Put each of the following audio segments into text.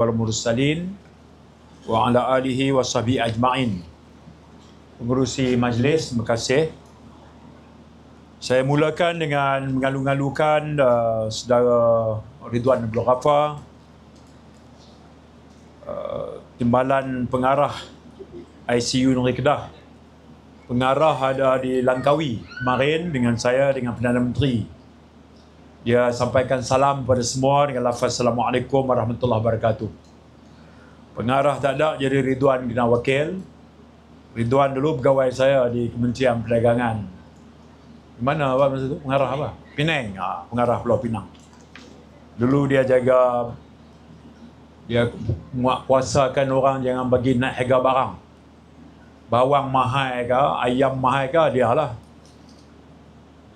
para mursalin wa ala alihi wa sahbihi ajma'in. Pengerusi majlis, terima kasih. Saya mulakan dengan mengalu-alukan saudara Ridwan Abdul Ghaffar, Timbalan Pengarah ICU Negeri Kedah. Pengarah ada di Langkawi kemarin dengan saya, dengan Perdana Menteri. Dia sampaikan salam pada semua dengan lafaz Assalamualaikum warahmatullahi wabarakatuh. Pengarah tak ada, jadi Ridwan kena wakil. Ridwan dulu pegawai saya di Kementerian Perdagangan. Di mana apa masa tu? Pengarah apa? Penang. Pengarah Pulau Pinang. Dulu dia jaga, dia kuasakan orang jangan bagi naik harga barang. Bawang mahal ke, ayam mahal ke, dia lah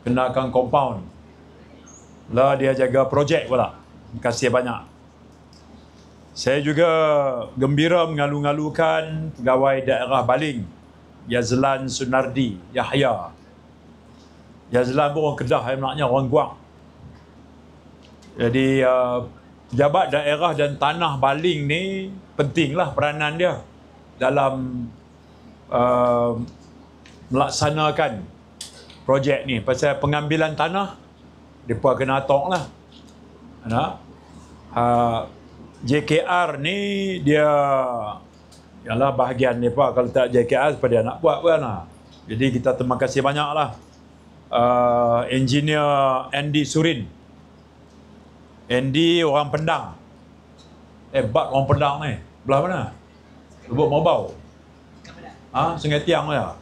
kenakan compound. Lah dia jaga projek pula. Terima kasih banyak. Saya juga gembira mengalu-alukan pegawai daerah Baling, Yazlan Sunardi Yahya. Yazlan pun orang Kedah, maknanya orang Guang. Jadi pejabat daerah dan tanah Baling ni pentinglah peranan dia dalam melaksanakan projek ni. Pasal pengambilan tanah, mereka kena atok lah. JKR ni dia ialah bahagian mereka. Kalau tak JKR, supaya dia nak buat kan lah. Jadi kita terima kasih banyak lah engineer Andy Surin. Andy orang Pendang. Hebat orang Pendang ni. Belah mana? Lubuk Mabau. Sungai Tiang ya.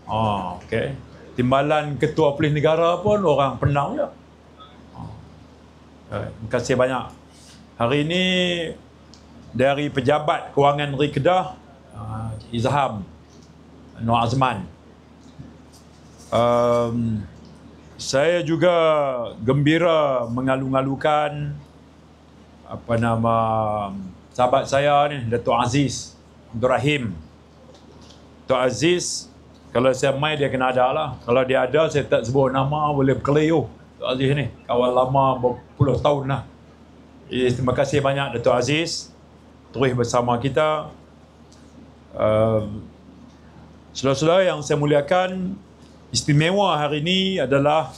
Okey. Timbalan Ketua Polis Negara pun orang Pendang je. Terima kasih banyak. Hari ini dari Pejabat Kewangan Negeri Kedah, Izham Nur Azman. Saya juga gembira mengalu-alukan sahabat saya ni, Datuk Aziz Abdul Rahim. Datuk Aziz, kalau saya mai dia kena ada lah. Kalau dia ada, saya tak sebut nama, boleh berkeliru. Datuk Aziz ni kawan lama berpuluh tahun lah. Terima kasih banyak Datuk Aziz terus bersama kita. Saudara-saudara yang saya muliakan, istimewa hari ini adalah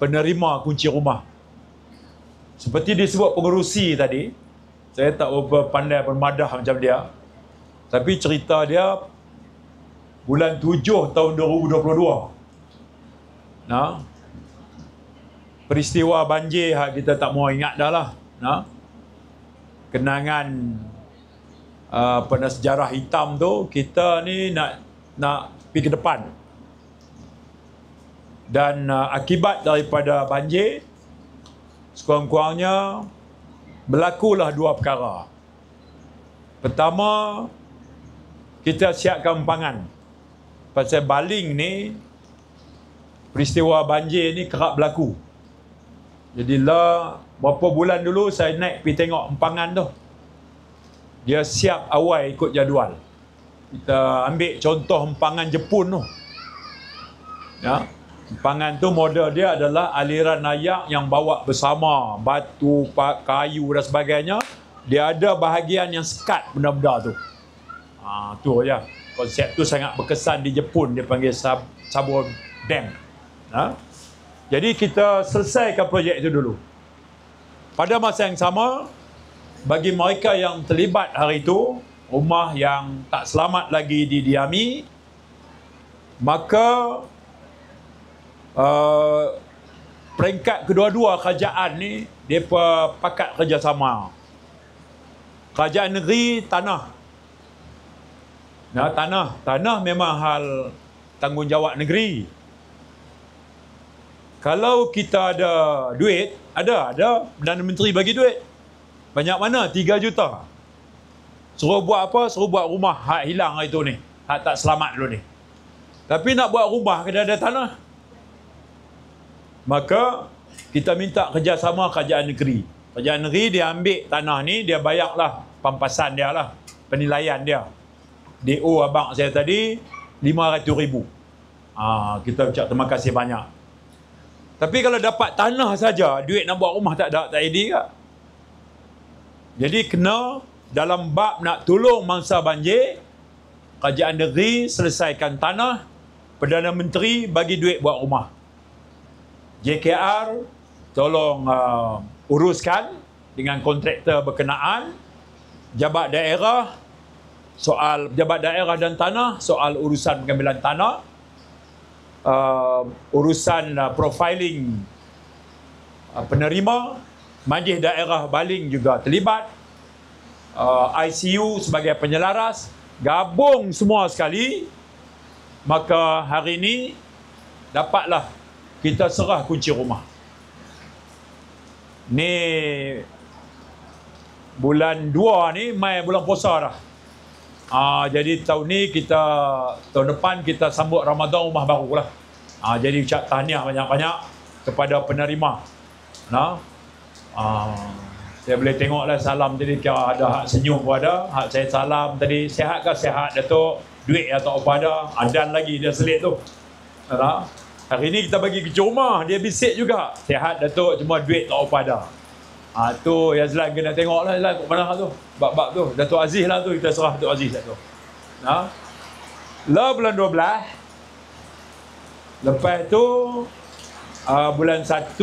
penerima kunci rumah. Seperti disebut pengerusi tadi, saya tak berapa pandai bermadah macam dia, tapi cerita dia bulan 7 tahun 2022. Peristiwa banjir kita tak mau ingat dah lah. Kenangan pada sejarah hitam tu, kita ni nak pergi ke depan. Dan akibat daripada banjir, sekurang-kurangnya berlakulah dua perkara. Pertama, kita siapkan empangan. Pasal Baling ni, peristiwa banjir ni kerap berlaku. Jadi lah, berapa bulan dulu saya naik pergi tengok empangan tu. Dia siap awal ikut jadual. Kita ambil contoh empangan Jepun tu. Empangan tu model dia adalah aliran air yang bawa bersama batu, kayu dan sebagainya. Dia ada bahagian yang sekat benda-benda tu. Tu je. Konsep tu sangat berkesan di Jepun. Dia panggil Sabon Dam. Jadi kita selesaikan projek itu dulu. Pada masa yang sama, bagi mereka yang terlibat hari itu, rumah yang tak selamat lagi didiami, maka peringkat kedua-dua kerajaan ni, mereka pakat kerjasama. Kerajaan negeri, tanah. Tanah memang hal tanggungjawab negeri. Kalau kita ada duit, ada Perdana Menteri bagi duit. Banyak mana? 3 juta. Suruh buat apa? Suruh buat rumah. Hak hilang hari tu ni. Hak tak selamat dulu ni. Tapi nak buat rumah kena ada tanah. Maka kita minta kerjasama kerajaan negeri. Kerajaan negeri dia ambil tanah ni, dia bayarlah pampasan dia lah, penilaian dia. DO abang saya tadi 500,000. Kita ucap terima kasih banyak. Tapi kalau dapat tanah saja, duit nak buat rumah tak ada, tak jadi ke? Jadi kena dalam bab nak tolong mangsa banjir, Kerajaan Negeri selesaikan tanah, Perdana Menteri bagi duit buat rumah. JKR tolong uruskan dengan kontraktor berkenaan. Jabat daerah, soal jabat daerah dan tanah, soal urusan pengambilan tanah, urusan profiling penerima, Majlis Daerah Baling juga terlibat, ICU sebagai penyelaras, gabung semua sekali, maka hari ini dapatlah kita serah kunci rumah. Ni bulan 2 ni, mai bulan puasa dah. Jadi tahun depan kita sambut Ramadan rumah baru lah. Jadi ucap tahniah banyak-banyak kepada penerima. Saya boleh tengoklah salam tadi, kira ada hak senyum pun ada, hak saya salam tadi, sihat ke? Sihat Datuk, duit atau apa ada, adan lagi dia selit tu. Hari ni kita bagi kerja rumah, dia bisik juga, sihat Datuk, cuma duit tak apa ada. Tu yang Azlan kena tengok lah, kat mana tu, bab-bab tu, Datuk Aziz lah tu, kita serah Datuk Aziz lah tu. Lah bulan 12, lepas tu bulan 1,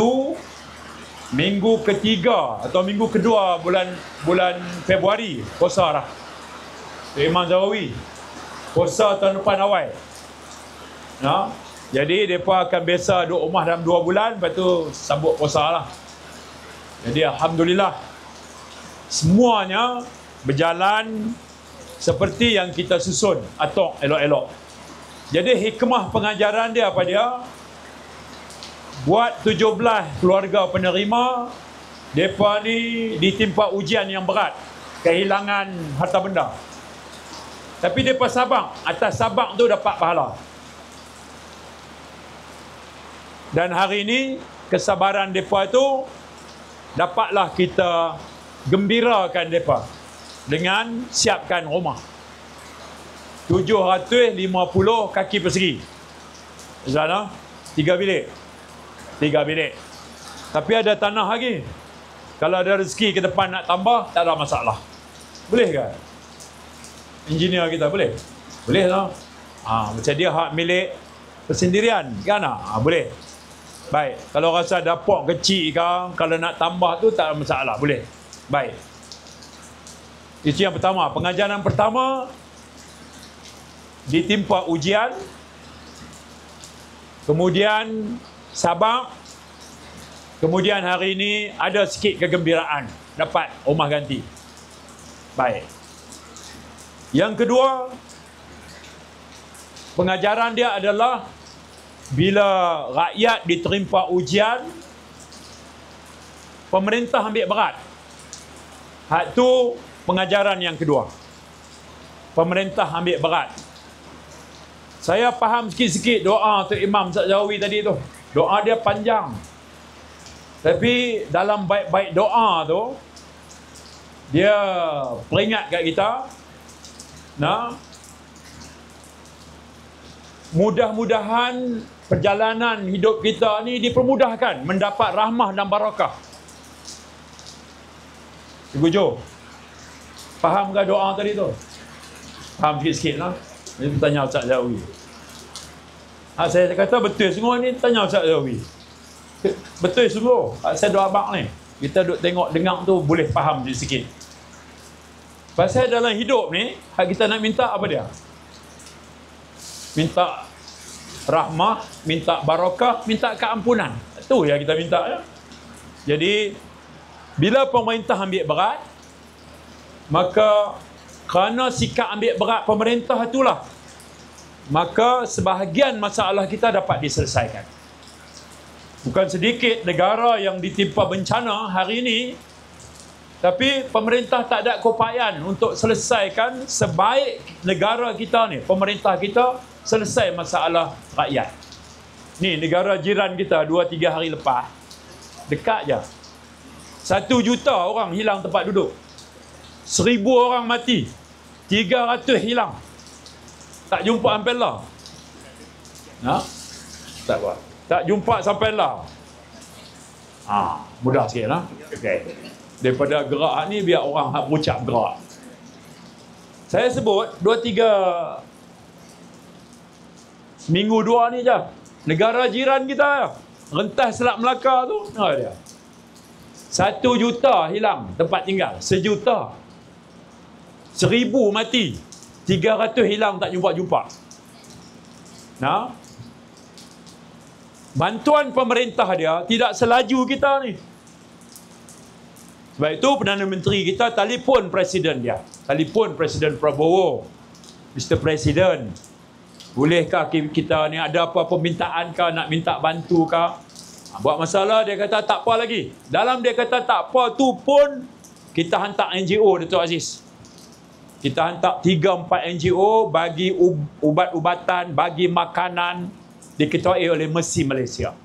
minggu ketiga atau minggu kedua bulan Februari, puasa dah. Imam Zawawi puasa tahun depan awal. Jadi mereka akan biasa duduk rumah dalam 2 bulan, lepas tu sambut puasa lah. Jadi Alhamdulillah, semuanya berjalan seperti yang kita susun, atok elok-elok. Jadi hikmah pengajaran dia apa dia? Buat 17 keluarga penerima, mereka ni ditimpa ujian yang berat, kehilangan harta benda. Tapi mereka sabar, atas sabar tu dapat pahala. Dan hari ini, kesabaran mereka tu, dapatlah kita gembirakan mereka dengan siapkan rumah. 750 kaki persegi. Zana, 3 bilik. 3 bilik. Tapi ada tanah lagi. Kalau ada rezeki ke depan nak tambah, tak ada masalah. Boleh ke? Engineer kita boleh? Boleh lah. Macam dia hak milik persendirian kan? Boleh. Baik. Kalau rasa dapur kecil ke, kalau nak tambah tu tak ada masalah. Boleh. Baik. Itu yang pertama. Pengajaran pertama, ditimpa ujian. Kemudian sabar. Kemudian hari ini ada sikit kegembiraan, dapat rumah ganti. Baik. Yang kedua, pengajaran dia adalah bila rakyat diterima ujian, pemerintah ambil berat. Hak tu pengajaran yang kedua. Pemerintah ambil berat. Saya faham sikit-sikit doa tu Imam Zawawi tadi tu. Doa dia panjang. Tapi dalam baik-baik doa tu, dia peringat kat kita, mudah-mudahan perjalanan hidup kita ni dipermudahkan, mendapat rahmah dan barakah. Cikgu Jo, faham ke doa tadi tu? Faham sikit-sikit lah. Ini tanya Ustaz Zawawi. Saya kata betul semua ni, tanya Ustaz Zawawi. Betul sungguh. Saya doa abang ni, kita duk tengok dengar tu boleh faham sikit. Pasal dalam hidup ni, hak kita nak minta apa dia? Minta rahmah, minta barakah, minta keampunan. Itu yang kita minta ya. Jadi bila pemerintah ambil berat, maka kerana sikap ambil berat pemerintah itulah, maka sebahagian masalah kita dapat diselesaikan. Bukan sedikit negara yang ditimpa bencana hari ini, tapi pemerintah tak ada keupayaan untuk selesaikan sebaik negara kita ni. Pemerintah kita selesai masalah rakyat. Ni negara jiran kita 2-3 hari lepas, dekat je, 1 juta orang hilang tempat duduk, 1000 orang mati, 300 hilang, tak jumpa sampai lah. Tak buat. Tak jumpa sampai lah. Mudah sikit lah. Okay. Daripada gerak ni biar orang hak berucap gerak. Saya sebut 2-3 seminggu 2 ni je. Negara jiran kita rentas Selat Melaka tu, dia 1 juta hilang tempat tinggal, 1 juta, 1000 mati, 300 hilang tak jumpa-jumpa. Nah, bantuan pemerintah dia tidak selaju kita ni. Sebab itu Perdana Menteri kita telefon Presiden dia. Telefon Presiden Prabowo. Mr. Presiden, bolehkah kita ni ada apa permintaan kah, nak minta bantu kah? Buat masalah, dia kata tak apa lagi. Dalam dia kata tak apa tu pun, kita hantar NGO, Dato' Aziz. Kita hantar 3-4 NGO bagi ubat-ubatan, bagi makanan, diketuai oleh Mercy Malaysia.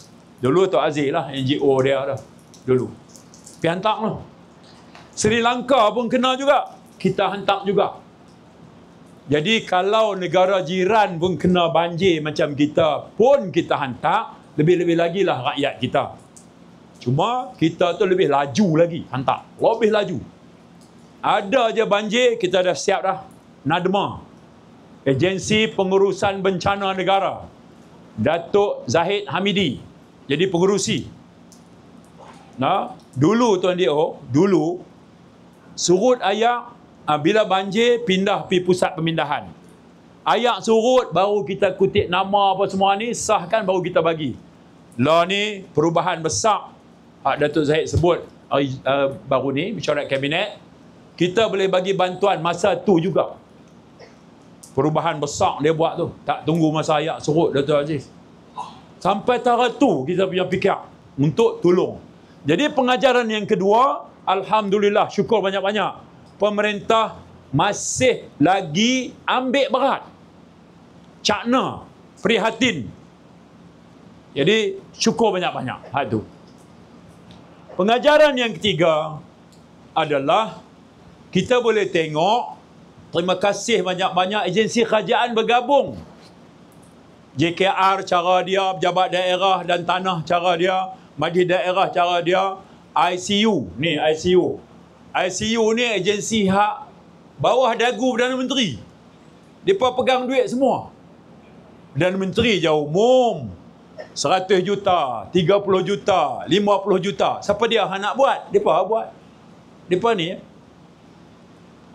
Dulu Dato' Aziz lah NGO dia dah. Dulu. Pergi hantar lah. Sri Lanka pun kena juga. Kita hantar juga. Jadi kalau negara jiran pun kena banjir macam kita pun kita hantar, lebih-lebih lagi lah rakyat kita. Cuma kita tu lebih laju lagi hantar. Lebih laju. Ada je banjir, kita dah siap dah. NADMA, Agensi Pengurusan Bencana Negara. Datuk Zahid Hamidi jadi pengurusi. Nah, dulu Tuan Dio, dulu surut ayak, bila banjir pindah pergi pusat pemindahan. Ayak surut baru kita kutip nama apa semua ni, sahkan baru kita bagi. Lah ni perubahan besar. Datuk Zahid sebut baru ni mesyuarat kabinet, kita boleh bagi bantuan masa tu juga. Perubahan besar dia buat tu. Tak tunggu masa ayak surut, Datuk Aziz. Sampai taraf tu kita punya fikir untuk tolong. Jadi pengajaran yang kedua, alhamdulillah, syukur banyak-banyak. Pemerintah masih lagi ambil berat. Cakna, prihatin. Jadi syukur banyak-banyak. Itu. Pengajaran yang ketiga adalah kita boleh tengok, terima kasih banyak-banyak agensi kerajaan bergabung. JKR cara dia, Pejabat Daerah dan Tanah cara dia, Majlis Daerah cara dia, ICU ni ICU. ICU ni agensi hak bawah dagu Perdana Menteri. Depa pegang duit semua. Perdana Menteri je umum 100 juta, 30 juta, 50 juta. Siapa dia nak buat? Depa buat. Depa ni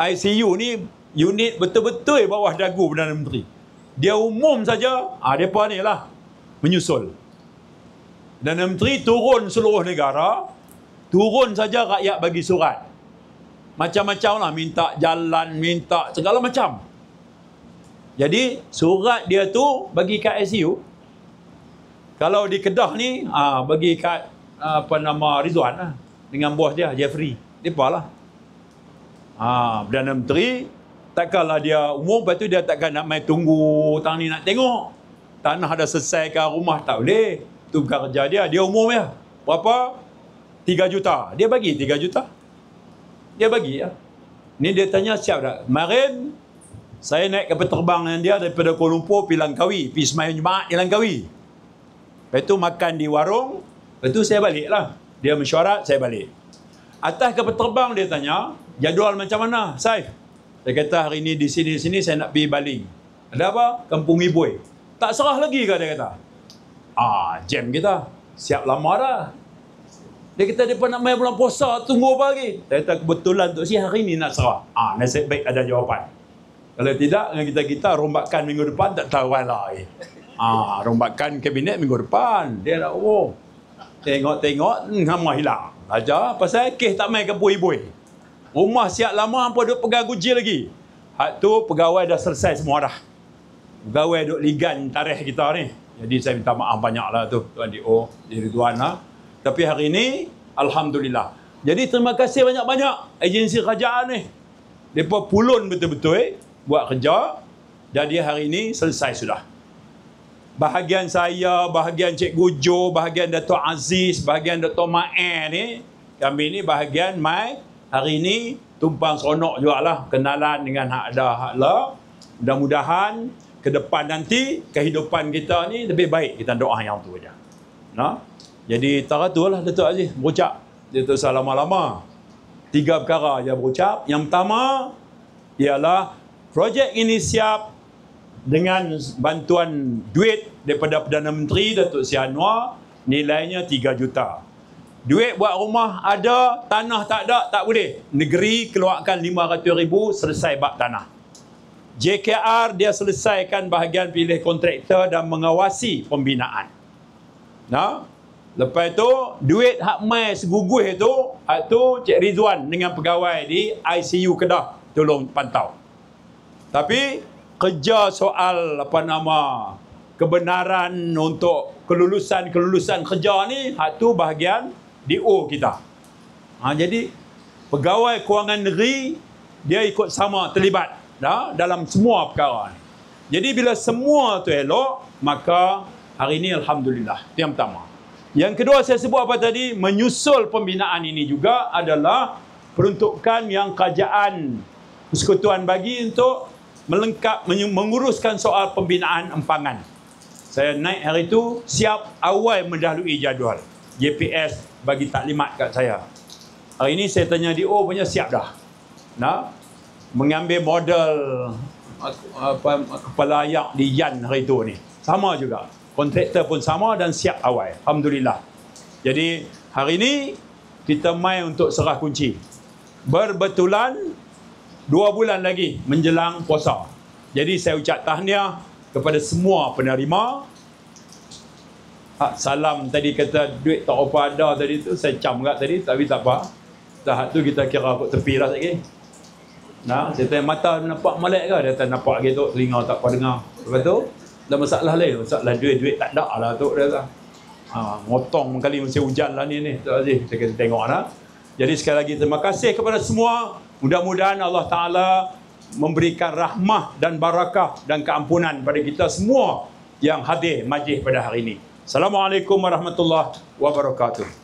ICU ni unit betul-betul bawah dagu Perdana Menteri. Dia umum saja, depa ni lah menyusul. Perdana Menteri turun seluruh negara, turun saja rakyat bagi surat. Macam-macam lah, minta jalan, minta segala macam. Jadi surat dia tu bagi kat ICU. Kalau di Kedah ni, bagi kat Rizwan lah, dengan bos dia Jeffrey. Depa lah. Perdana Menteri takkanlah dia umum, lepas tu dia takkan nak main tunggu tang ni nak tengok tanah dah selesai ke rumah, tak boleh. Tu bukan kerja dia. Dia umum ya. Berapa? 3 juta. Dia bagi 3 juta. Dia bagi ya. Ni dia tanya siap tak? Kemarin saya naik kapal terbang dengan dia daripada Kuala Lumpur pergi Langkawi, pergi sembahyang Jumaat di Langkawi. Lepas tu makan di warung, lepas tu saya balik lah. Dia mesyuarat, saya balik. Atas kapal terbang dia tanya, jadual macam mana, Saif? Saya kata hari ni di sini saya nak pergi Baling. Ada apa? Kampung Ibui. Tak serah lagi ke dia kata? Jam kita. Siap lama dah. Dia kata dia nak main bulan puasa, tunggu apa lagi? Saya kata kebetulan tu si hari ni nak serah. Nasib baik ada jawapan. Kalau tidak, dengan kita rombakan minggu depan tak tahu lah. Rombakan kabinet minggu depan. Dia nak tengok, nama hilang. Aja pasal kes tak main kampung Ibui. Rumah siap lama, hampa duk pegang kunci lagi. Hak tu pegawai dah selesai semua dah. Pegawai duk ligan tarikh kita ni. Jadi saya minta maaf banyak lah tu, Tuan D.O. di Ridwan lah. Tapi hari ini, alhamdulillah. Jadi terima kasih banyak-banyak agensi kerajaan ni. Mereka pulun betul-betul buat kerja. Jadi hari ini selesai sudah. Bahagian saya, bahagian Cikgu Jo, bahagian Dato' Aziz, bahagian Dato' Ma'e ni, kami ni bahagian Mai. Hari ini tumpang seronok jugalah kenalan dengan hak ada hak la. Mudah-mudahan ke depan nanti kehidupan kita ni lebih baik. Kita doa yang tu aja. Nah. Jadi tara tu lah Dato' Aziz berucap. Dia tu lama-lama. 3 perkara dia berucap. Yang pertama ialah projek ini siap dengan bantuan duit daripada Perdana Menteri Datuk Seri Anwar, nilainya 3 juta. Duit buat rumah ada, tanah tak ada, tak boleh. Negeri keluarkan 500,000 selesai bab tanah. JKR dia selesaikan bahagian pilih kontraktor dan mengawasi pembinaan. Nah, lepas itu duit hak mai seguguh itu Cik Rizwan dengan pegawai di ICU Kedah tolong pantau. Tapi kerja soal kebenaran untuk kelulusan kerja ni hak tu bahagian DO kita. Jadi pegawai kewangan negeri dia ikut sama terlibat dalam semua perkara ni. Jadi bila semua tu elok, maka hari ini alhamdulillah. Itu yang pertama. Yang kedua saya sebut apa tadi, menyusul pembinaan ini juga adalah peruntukan yang kerajaan persekutuan bagi untuk menguruskan soal pembinaan empangan. Saya naik hari itu siap awal mendahului jadual. JPS bagi taklimat kat saya. Hari ini saya tanya DO punya siap dah. Mengambil model kepala ayak di Yan hari itu ni. Sama juga. Kontraktor pun sama dan siap awal. Alhamdulillah. Jadi hari ini kita mai untuk serah kunci. Berbetulan 2 bulan lagi menjelang puasa. Jadi saya ucap tahniah kepada semua penerima. Salam tadi kata duit tak apa ada tadi tu, saya cam kat tadi, tapi tak apa. Tahap tu kita kira kot tepi lah lagi. Saya tanya mata nampak melek ke? Dia tak nampak gitu, telinga tak apa dengar. Lepas tu, ada masalah lain. Masalah duit tak ada lah tu. Dia kata. Motong kali mesti hujan lah ni. Saya kata tengok lah. Jadi sekali lagi terima kasih kepada semua. Mudah-mudahan Allah Ta'ala memberikan rahmah dan barakah dan keampunan pada kita semua yang hadir majlis pada hari ini. Assalamualaikum warahmatullahi wabarakatuh.